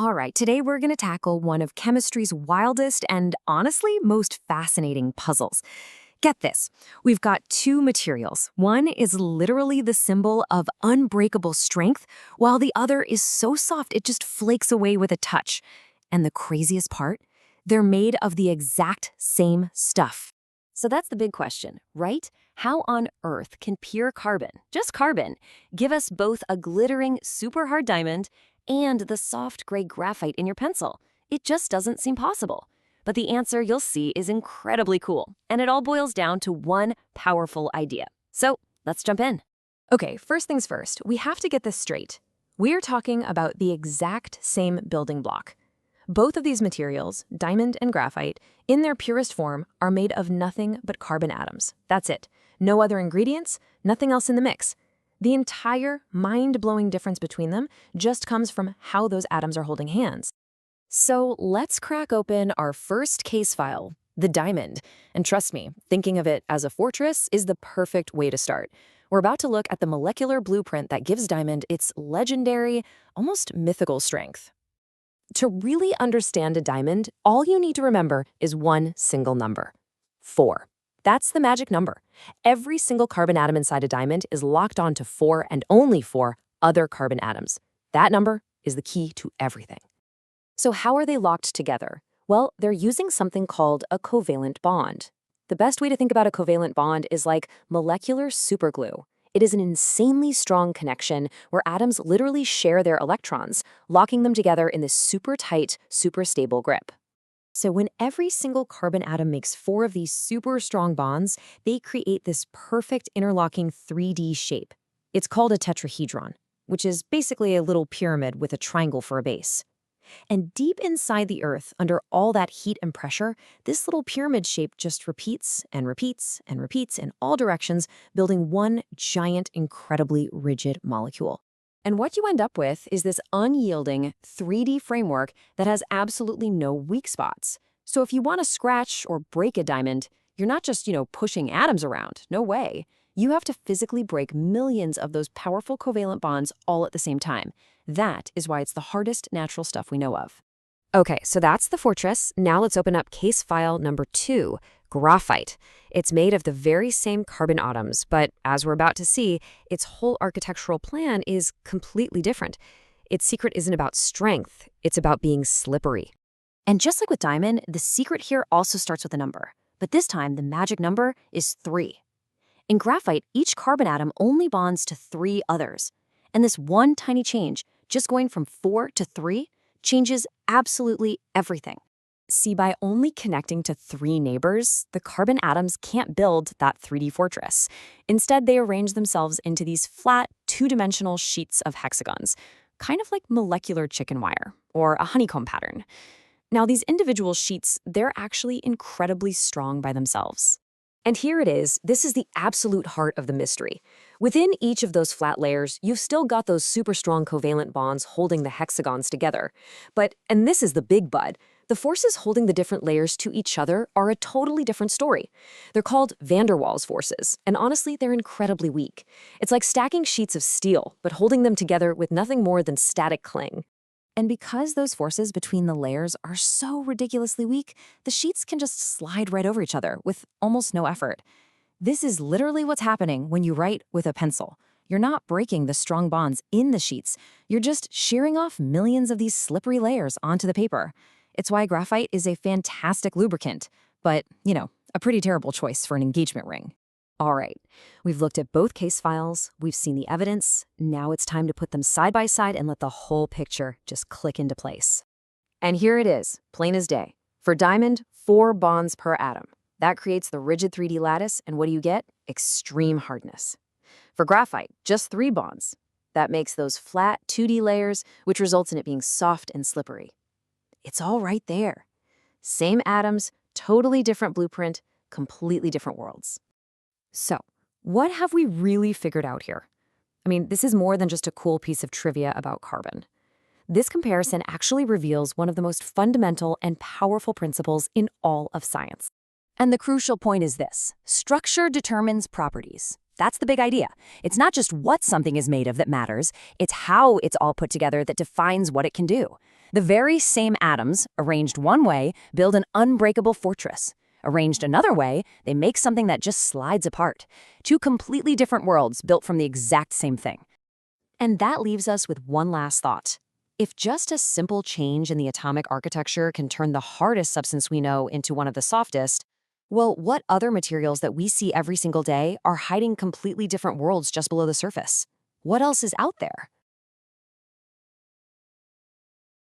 All right, today we're going to tackle one of chemistry's wildest and honestly most fascinating puzzles. Get this, we've got two materials. One is literally the symbol of unbreakable strength, while the other is so soft it just flakes away with a touch. And the craziest part? They're made of the exact same stuff. So that's the big question, right? How on earth can pure carbon, just carbon, give us both a glittering, super hard diamond and the soft gray graphite in your pencil? It just doesn't seem possible. But the answer you'll see is incredibly cool, and it all boils down to one powerful idea. So let's jump in. Okay, first things first, we have to get this straight. We're talking about the exact same building block. Both of these materials, diamond and graphite, in their purest form, are made of nothing but carbon atoms. That's it. No other ingredients, nothing else in the mix. The entire mind-blowing difference between them just comes from how those atoms are holding hands. So let's crack open our first case file, the diamond. And trust me, thinking of it as a fortress is the perfect way to start. We're about to look at the molecular blueprint that gives diamond its legendary, almost mythical strength. To really understand a diamond, all you need to remember is one single number: 4. That's the magic number. Every single carbon atom inside a diamond is locked onto 4 and only 4 other carbon atoms. That number is the key to everything. So how are they locked together? Well, they're using something called a covalent bond. The best way to think about a covalent bond is like molecular superglue. It is an insanely strong connection where atoms literally share their electrons, locking them together in this super tight, super stable grip. So when every single carbon atom makes 4 of these super strong bonds, they create this perfect interlocking 3D shape. It's called a tetrahedron, which is basically a little pyramid with a triangle for a base. And deep inside the Earth, under all that heat and pressure, this little pyramid shape just repeats and repeats and repeats in all directions, building one giant, incredibly rigid molecule. And what you end up with is this unyielding 3D framework that has absolutely no weak spots. So if you want to scratch or break a diamond, you're not just, pushing atoms around. No way. You have to physically break millions of those powerful covalent bonds all at the same time. That is why it's the hardest natural stuff we know of. Okay, so that's the fortress. Now let's open up case file number 2, graphite. It's made of the very same carbon atoms, but as we're about to see, its whole architectural plan is completely different. Its secret isn't about strength, it's about being slippery. And just like with diamond, the secret here also starts with a number. But this time, the magic number is 3. In graphite, each carbon atom only bonds to 3 others. And this one tiny change, just going from 4 to 3, changes absolutely everything. See, by only connecting to 3 neighbors, the carbon atoms can't build that 3D fortress. Instead, they arrange themselves into these flat, 2-dimensional sheets of hexagons, kind of like molecular chicken wire, or a honeycomb pattern. Now, these individual sheets, they're actually incredibly strong by themselves. And here it is. This is the absolute heart of the mystery. Within each of those flat layers, you've still got those super strong covalent bonds holding the hexagons together. But, and this is the big but, the forces holding the different layers to each other are a totally different story. They're called van der Waals forces, and honestly, they're incredibly weak. It's like stacking sheets of steel, but holding them together with nothing more than static cling. And because those forces between the layers are so ridiculously weak, the sheets can just slide right over each other with almost no effort. This is literally what's happening when you write with a pencil. You're not breaking the strong bonds in the sheets. You're just shearing off millions of these slippery layers onto the paper. It's why graphite is a fantastic lubricant, but, a pretty terrible choice for an engagement ring. All right, we've looked at both case files, we've seen the evidence, now it's time to put them side by side and let the whole picture just click into place. And here it is, plain as day. For diamond, 4 bonds per atom. That creates the rigid 3D lattice, and what do you get? Extreme hardness. For graphite, just 3 bonds. That makes those flat 2D layers, which results in it being soft and slippery. It's all right there. Same atoms, totally different blueprint, completely different worlds. So, what have we really figured out here? I mean, this is more than just a cool piece of trivia about carbon. This comparison actually reveals one of the most fundamental and powerful principles in all of science. And the crucial point is this: structure determines properties. That's the big idea. It's not just what something is made of that matters, it's how it's all put together that defines what it can do. The very same atoms, arranged one way, build an unbreakable fortress. Arranged another way, they make something that just slides apart. Two completely different worlds built from the exact same thing. And that leaves us with one last thought. If just a simple change in the atomic architecture can turn the hardest substance we know into one of the softest, well, what other materials that we see every single day are hiding completely different worlds just below the surface? What else is out there?